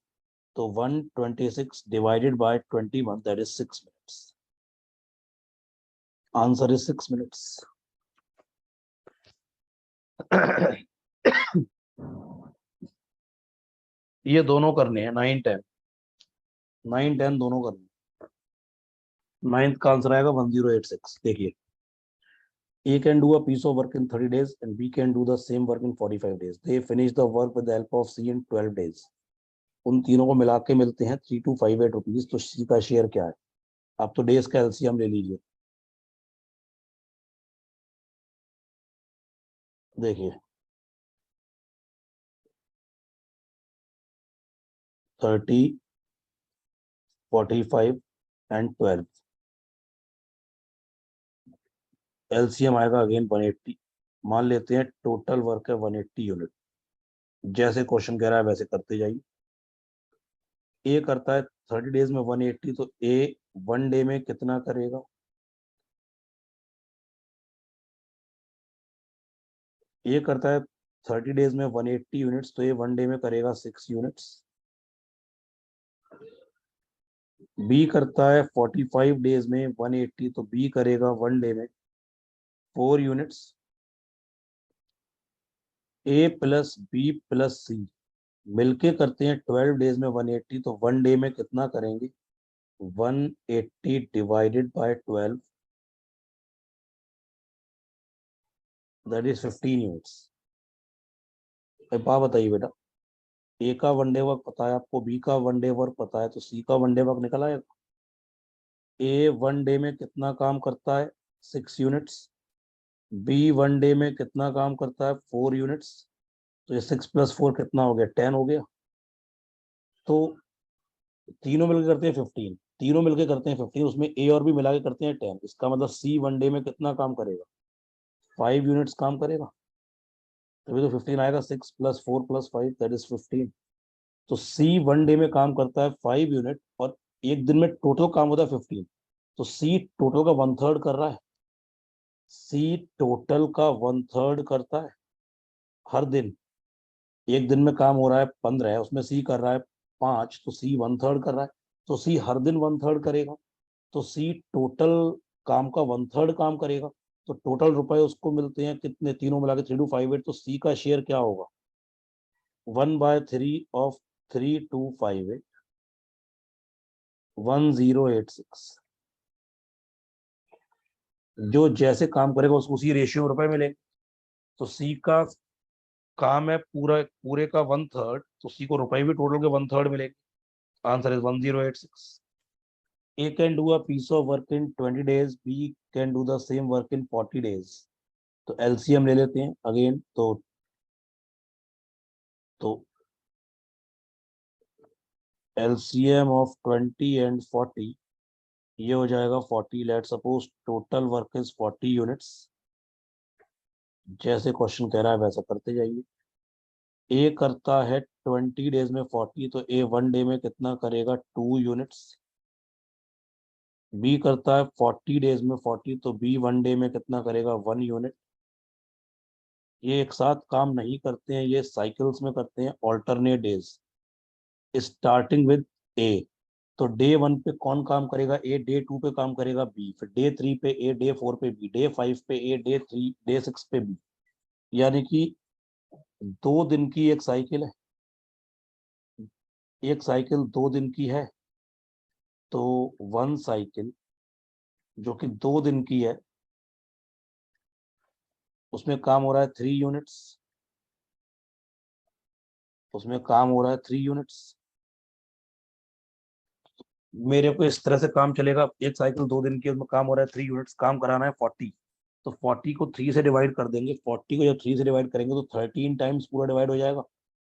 तो 126 divided by 21, that is 6 minutes. Answer is 6 minutes. ये दोनों करने हैं, 9, 10, 9, 10 दोनों करने हैं। 9th का आंसर आएगा 1086। देखिए, A can do a piece of work in 30 days and B can do the same work in 45 days. They finish the work with the help of C in 12 days. उन तीनों को मिला के मिलते हैं 3258 रुपीज। तो सी का शेयर क्या है, आप तो डेज का एलसीएम ले लीजिए। देखिए 30, 45 एंड 12, एलसीएम आएगा अगेन 180। मान लेते हैं टोटल वर्क है 180 यूनिट। जैसे क्वेश्चन कह रहा है वैसे करते जाइए। ए करता है 30 डेज में 180, तो ए 1 डे में कितना करेगा, ए करता है 30 डेज में 180 यूनिट्स, तो ये 1 डे में करेगा 6 यूनिट्स। बी करता है 45 डेज में 180, तो बी करेगा 1 डे में 4 units. A plus B plus सी मिलके करते हैं 12 डेज में 180, तो 1 डे में कितना करेंगे? 180 divided by 12, that is 15 units. अब बात बताइए बेटा, ए का 1 डे वर्क पता है आपको, बी का 1 डे वर्क पता है, तो सी का 1 डे वर्क निकल आएगा। ए 1 डे में कितना काम करता है? 6 यूनिट्स। बी 1 डे में कितना काम करता है? 4 यूनिट्स। तो ये 6 प्लस 4 कितना हो गया? 10 हो गया। तो तीनों मिलकर करते हैं 15, तीनों मिलकर करते हैं 15, उसमें ए और बी मिला के करते हैं 10। इसका मतलब सी 1 डे में कितना काम करेगा? 5 यूनिट्स काम करेगा। तभी तो 15 आएगा, 6 प्लस 4 प्लस 5 दैट इज 15। तो सी 1 डे में काम करता है 5 यूनिट, और एक दिन में टोटल काम होता है 15। तो सी टोटल का 1/3 कर रहा है। सी टोटल का 1/3 करता है हर दिन। एक दिन में काम हो रहा है 15 है, उसमें सी कर रहा है 5, तो सी 1/3 कर रहा है। तो सी हर दिन 1/3 करेगा। तो सी टोटल काम का 1/3 काम करेगा। तो टोटल रुपए उसको मिलते हैं कितने? तीनों मिला के 3258। तो सी का शेयर क्या होगा? 1/3 ऑफ 3258, 1086। जो जैसे काम करेगा उसको उसी रेशियो में रुपए मिलेंगे। तो सी का काम है पूरा पूरे का 1/3, तो सी को रुपए भी टोटल के 1/3 मिलेंगे। Answer is 1086। A can do a piece of work in 20 days, B can do the same work in 40 days। तो एलसीएम ले लेते हैं अगेन। तो एलसीएम ऑफ 20 एंड 40, ये हो जाएगा 40। Let suppose total work is 40 units. जैसे क्वेश्चन कह रहा है वैसा करते जाइए। ए करता है 20 डेज में 40, तो ए 1 डे में कितना करेगा? 2 यूनिट्स। बी करता है 40 डेज में 40, तो बी 1 डे में कितना करेगा? 1 यूनिट। ये एक साथ काम नहीं करते हैं, ये साइकिल्स में करते हैं, ऑल्टरनेट डेज, स्टार्टिंग विद ए। तो डे 1 पे कौन काम करेगा? ए। डे 2 पे काम करेगा बी, फिर डे 3 पे ए, डे 4 पे बी, डे 5 पे ए, डे 6 पे बी। यानी कि 2 दिन की एक साइकिल है। एक साइकिल 2 दिन की है, तो 1 साइकिल जो कि 2 दिन की है, उसमें काम हो रहा है 3 यूनिट्स। उसमें काम हो रहा है 3 यूनिट्स। मेरे को इस तरह से काम चलेगा, एक साइकिल 2 दिन की, उसमें काम हो रहा है 3 यूनिट्स, काम कराना है 40। तो 40 को 3 से डिवाइड कर देंगे। 40 को जब 3 से डिवाइड करेंगे तो 13 टाइम्स पूरा डिवाइड हो जाएगा,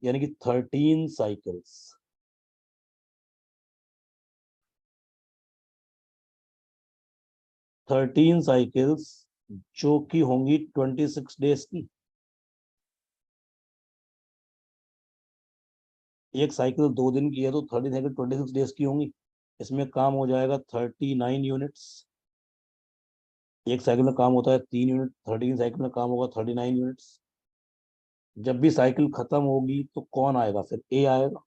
यानी कि 13 साइकिल्स। 13 साइकिल्स जो कि होंगी 26 डेज की। एक साइकिल 2 दिन की है, तो 30 साइकिल 26 डेज की होंगी। इसमें काम हो जाएगा 39 यूनिट्स। एक साइकिल में काम होता है 3 यूनिट, 13 साइकिल में काम होगा 39 यूनिट्स। जब भी साइकिल खत्म होगी तो कौन आएगा? फिर ए आएगा।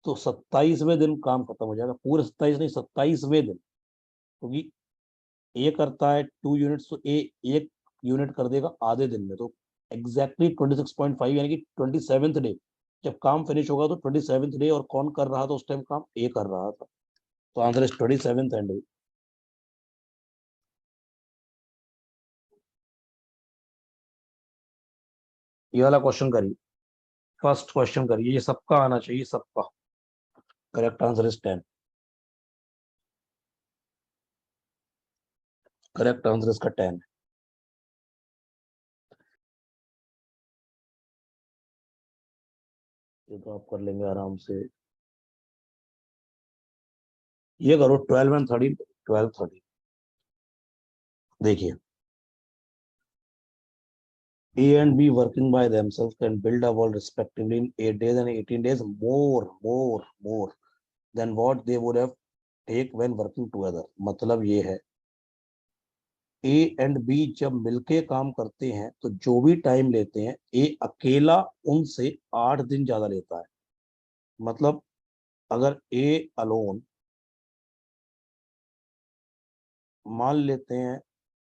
तो 27वें दिन काम खत्म हो जाएगा, पूरे 27 नहीं, 27वें दिन। क्योंकि ए करता है 2 यूनिट्स, तो ए 1 यूनिट कर देगा आधे दिन में। तो एग्जैक्टली 26.5, यानी कि 27th डे जब काम फिनिश होगा, तो 27th डे। और कौन कर रहा था उस टाइम काम? ए कर रहा था। तो आंसर इज 27th एंड। ये वाला क्वेश्चन करिए, फर्स्ट क्वेश्चन करिए, ये सबका आना चाहिए, सबका। Correct answer is 10। Correct answer इसका 10। ये तो आप कर लेंगे आराम से। ये करो 12 एंड 13, 12 13। देखिए, A and B working by themselves can build a wall respectively in 8 days and 18 days more than what they would have take when working together। मतलब ये है ए एंड बी जब मिलके काम करते हैं तो जो भी टाइम लेते हैं ए अकेला उनसे 8 दिन ज्यादा लेता है। मतलब अगर ए अलोन, मान लेते हैं,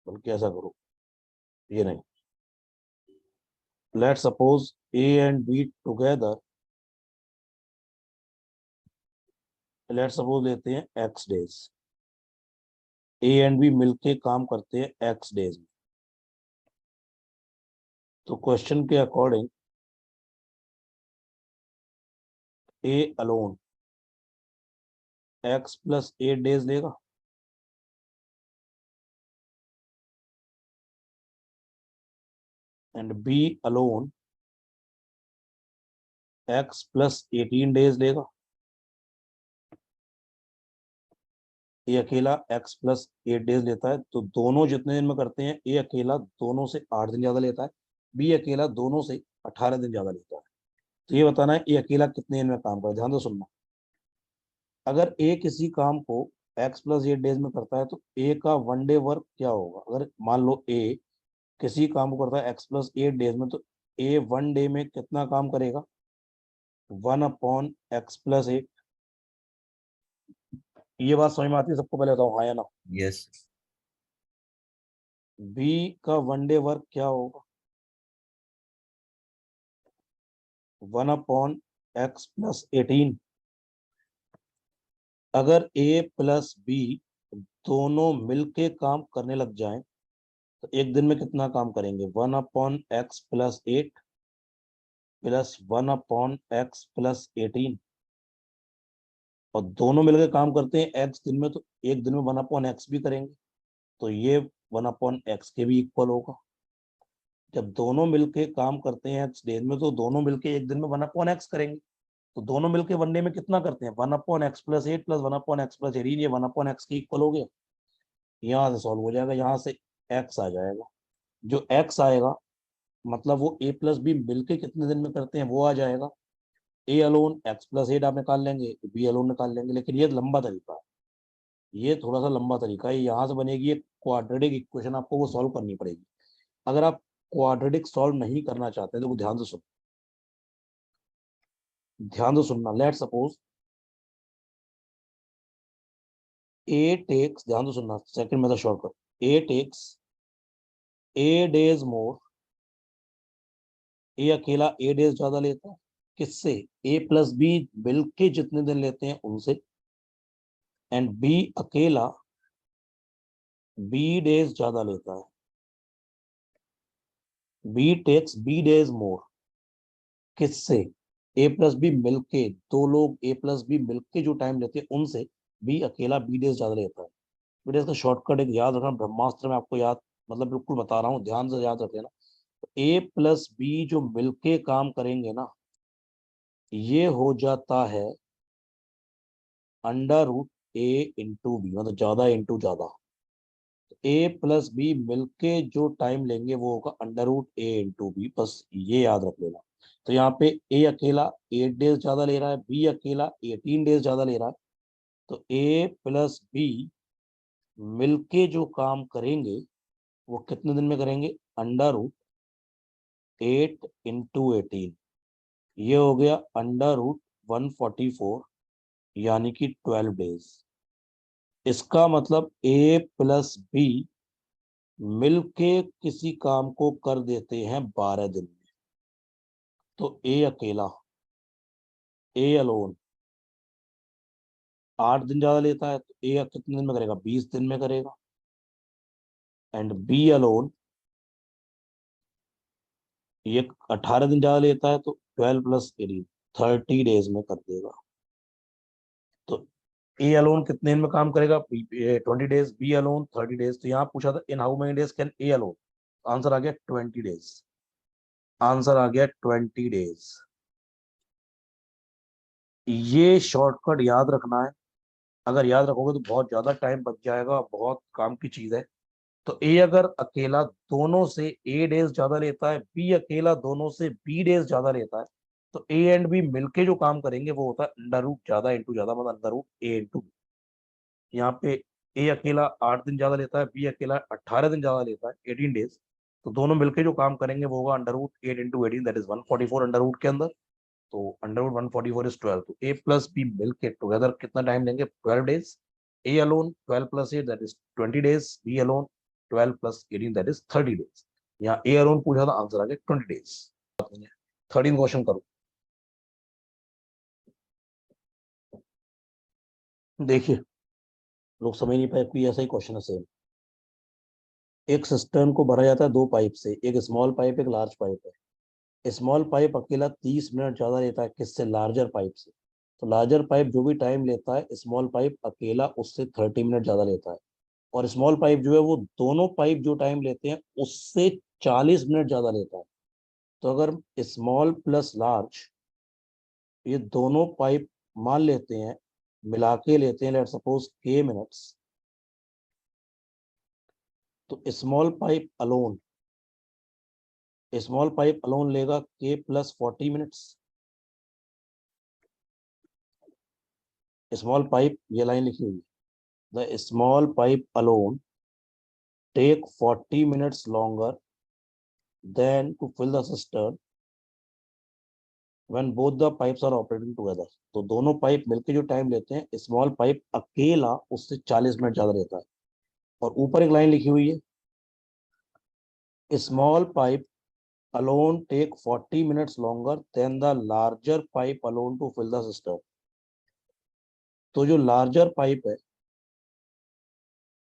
बल्कि ऐसा करो, ये नहीं, let suppose A and B together, let suppose लेते हैं x days, A and B मिलके काम करते हैं एक्स डेज में। तो क्वेश्चन के according A alone x plus 8 days लेगा, and B alone x plus 18 days लेगा। ए अकेला एक्स प्लस 8 डेज लेता है, तो दोनों जितने दिन में करते हैं ए अकेला दोनों से 8 दिन ज्यादा लेता है, बी अकेला दोनों से 18 दिन ज्यादा लेता है। तो ये बताना है ए अकेला कितने दिन में काम करता है। ध्यान से सुनना, अगर ए किसी काम को एक्स प्लस 8 डेज में करता है तो ए का 1 डे वर्क क्या होगा। अगर मान लो ए किसी काम को करता है एक्स प्लस 8 डेज में, तो ए 1 डे में कितना काम करेगा, 1/x+8। ये बात समझ में आती है सबको, पहले बताओ हाँ या ना। यस। बी का 1 डे वर्क क्या होगा, 1/x+18। अगर ए प्लस बी दोनों मिलके काम करने लग जाएं तो एक दिन में कितना काम करेंगे, 1/x+8 प्लस 1/x+18। और दोनों मिलकर काम करते हैं एक्स दिन में, तो एक दिन में 1/x भी करेंगे, तो ये 1/x के भी इक्वल होगा। जब दोनों मिलके काम करते हैं एक्स डेज में, तो दोनों मिलके एक दिन में 1/x करेंगे, तो दोनों मिलके 1 डे में कितना करते हैं, 1/x+8 प्लस 1/x+18, ये 1/x के इक्वल हो गया। यहाँ से सॉल्व हो जाएगा, यहाँ से x आ जाएगा। जो x आएगा मतलब वो a प्लस बी मिलके कितने दिन में करते हैं वो आ जाएगा। ए अलोन x+8 आप निकाल लेंगे, बी अलोन निकाल लेंगे, लेकिन ये लंबा तरीका है, ये थोड़ा सा लंबा तरीका है। यहाँ से बनेगी एक क्वाड्रेटिक इक्वेशन, आपको वो सॉल्व करनी पड़ेगी। अगर आप क्वाड्रेटिक सॉल्व नहीं करना चाहते तो ध्यान से सुन, ध्यान से सुनना। लेट सपोज ए टेक्स, ध्यान से सुनना, सेकंड मेथड शॉर्टकट, ए टेक्स 8 डेज मोर, ए अकेला 8 डेज ज्यादा लेता है, किससे, ए प्लस बी मिलके जितने दिन लेते हैं उनसे, एंड बी अकेला b डेज ज्यादा लेता है, B takes b days more, किससे, ए प्लस बी मिलके, दो लोग ए प्लस बी मिलके जो टाइम लेते हैं उनसे, बी अकेला b डेज ज्यादा लेता है। बेटा इसका शॉर्टकट एक याद रखना, ब्रह्मास्त्र में आपको याद, मतलब बिल्कुल बता रहा हूँ, ध्यान से याद रख लेना। ए प्लस बी जो मिलके काम करेंगे ना, ये हो जाता है √a×b, मतलब ज्यादा इंटू ज्यादा। ए प्लस बी मिलके जो टाइम लेंगे वो होगा √a×b, बस ये याद रख लेना। तो यहाँ पे ए अकेला 8 डेज ज्यादा ले रहा है, बी अकेला 18 डेज ज्यादा ले रहा है, तो ए प्लस बी मिलके जो काम करेंगे वो कितने दिन में करेंगे, √8×18, ये हो गया √144, यानी कि 12 डेज। इसका मतलब ए प्लस बी मिलके किसी काम को कर देते हैं 12 दिन में। तो ए अकेला, ए अलोन 8 दिन ज्यादा लेता है, तो ए कितने दिन में करेगा, 20 दिन में करेगा, एंड बी अलोन ये 18 दिन ज्यादा लेता है, तो 12 + 18 30 डेज में कर देगा। तो ए अलोन कितने दिन में काम करेगा, 20 डेज, बी अलोन 30 डेज। तो यहाँ पूछा था in how many days can A alone, answer आ गया 20 डेज, आंसर आ गया 20 डेज। ये शॉर्टकट याद रखना है, अगर याद रखोगे तो बहुत ज्यादा टाइम बच जाएगा, बहुत काम की चीज है। तो ए अगर अकेला दोनों से ए डेज ज्यादा लेता है, बी अकेला दोनों से बी डेज ज्यादा लेता है, तो ए एंड बी मिलके जो काम करेंगे वो होता है अंडर रूट ज्यादा इंटू ज्यादा, मतलब under root a into B. यहाँ पे ए अकेला 8 दिन ज्यादा लेता है, बी अकेला 18 दिन ज्यादा लेता है, 18 डेज। तो दोनों मिलकर जो काम करेंगे वो होगा under root 8 into 18, that is 144 under root के अंदर। तो अंडर रूट 144 इज 12। तो ए प्लस बी मिलके टुगेदर कितना टाइम लेंगे? 12 days. A alone 12 plus 8 that is 20 days, B alone 12 plus 18 that is 30 days. यहाँ ए अलोन पूछा था, आंसर आ गया 20 डेज। 13 क्वेश्चन करो। देखिए, लोग समझ नहीं पाए कि ऐसा ही क्वेश्चन है सेम। एक सिस्टम को भरा जाता है दो पाइप से, एक स्मॉल पाइप एक लार्ज पाइप है। स्मॉल पाइप अकेला 30 मिनट ज्यादा लेता है किससे? लार्जर पाइप से। तो लार्जर पाइप जो भी टाइम लेता है, स्मॉल पाइप अकेला उससे 30 मिनट ज्यादा लेता है। और स्मॉल पाइप जो है वो दोनों पाइप जो टाइम लेते हैं उससे 40 मिनट ज्यादा लेता है। तो अगर स्मॉल प्लस लार्ज ये दोनों पाइप मान लेते हैं, मिला के लेते हैं लेट सपोज के मिनट्स, तो स्मॉल पाइप अलोन लेगा K plus 40 minutes. Small pipe, ये लाइन लिखी हुई है, the small pipe alone take 40 minutes longer than to fill the cistern when both the pipes are operating together. तो दोनों pipe मिलकर जो टाइम लेते हैं, स्मॉल पाइप अकेला उससे 40 मिनट ज्यादा लेता है। और ऊपर एक लाइन लिखी हुई है, small pipe alone take 40 minutes longer than the larger pipe alone to fill the system। तो जो लार्जर पाइप है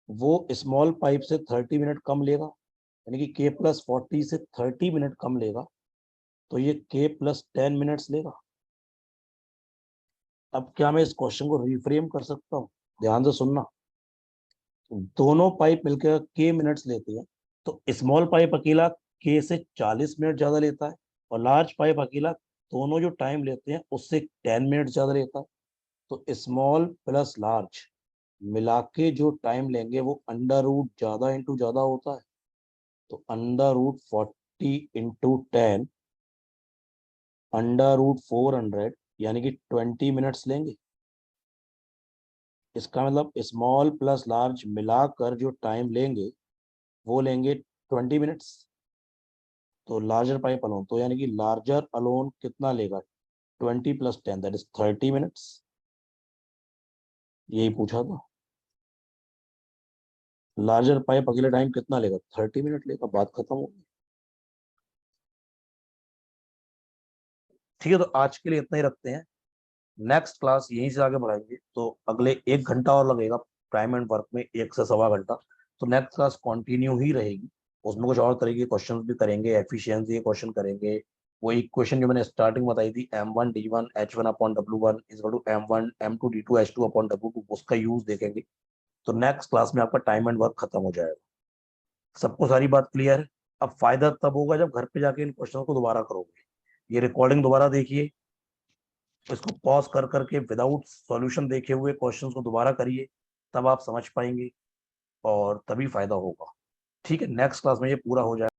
वो स्मॉल पाइप से 30 मिनट कम लेगा, यानी कि के प्लस 40 से 30 मिनट कम लेगा। तो ये के प्लस 10 मिनट्स लेगा। अब क्या मैं इस क्वेश्चन को रिफ्रेम कर सकता हूँ? ध्यान से सुनना। दोनों पाइप मिलकर के मिनट्स लेती हैं, तो स्मॉल पाइप अकेला के से 40 मिनट ज्यादा लेता है, और लार्ज पाइप अकेला दोनों जो टाइम लेते हैं उससे 10 मिनट ज्यादा लेता है। तो स्मॉल प्लस लार्ज मिला के जो टाइम लेंगे वो अंडर रूट ज्यादा इंटू ज्यादा होता है। तो under root 40 into 10 under root 400, यानी कि 20 मिनट्स लेंगे। इसका मतलब स्मॉल प्लस लार्ज मिलाकर जो टाइम लेंगे वो लेंगे 20 मिनट्स। तो लार्जर पाइप अलोन, तो यानी कि लार्जर अलोन कितना लेगा? 20 प्लस 10 दैट इज 30 मिनट्स। यही पूछा था। लार्जर पाइप अगले टाइम कितना लेगा? 30 मिनट लेगा, बात खत्म हो गई। ठीक है, तो आज के लिए इतना ही रखते हैं। नेक्स्ट क्लास यहीं से आगे बढ़ाएंगे, तो अगले 1 घंटा और लगेगा टाइम एंड वर्क में, 1 से 1.25 घंटा। तो नेक्स्ट क्लास कंटिन्यू ही रहेगी। उसमें कुछ और तरह के क्वेश्चन भी करेंगे, एफिशिएंसी के क्वेश्चन करेंगे। वो इक्वेशन जो मैंने स्टार्टिंग बताई थी, M1D1H1/W1 इक्वल टू M1M2D2H2/W2, उसका यूज देखेंगे। तो नेक्स्ट क्लास में आपका टाइम एंड वर्क खत्म हो जाएगा। सबको सारी बात क्लियर है? अब फायदा तब होगा जब घर पे जाके इन क्वेश्चन को दोबारा करोगे। ये रिकॉर्डिंग दोबारा देखिए, इसको पॉज कर करके विदाउट सॉल्यूशन देखे हुए क्वेश्चंस को दोबारा करिए, तब आप समझ पाएंगे और तभी फायदा होगा। ठीक है, नेक्स्ट क्लास में ये पूरा हो जाएगा।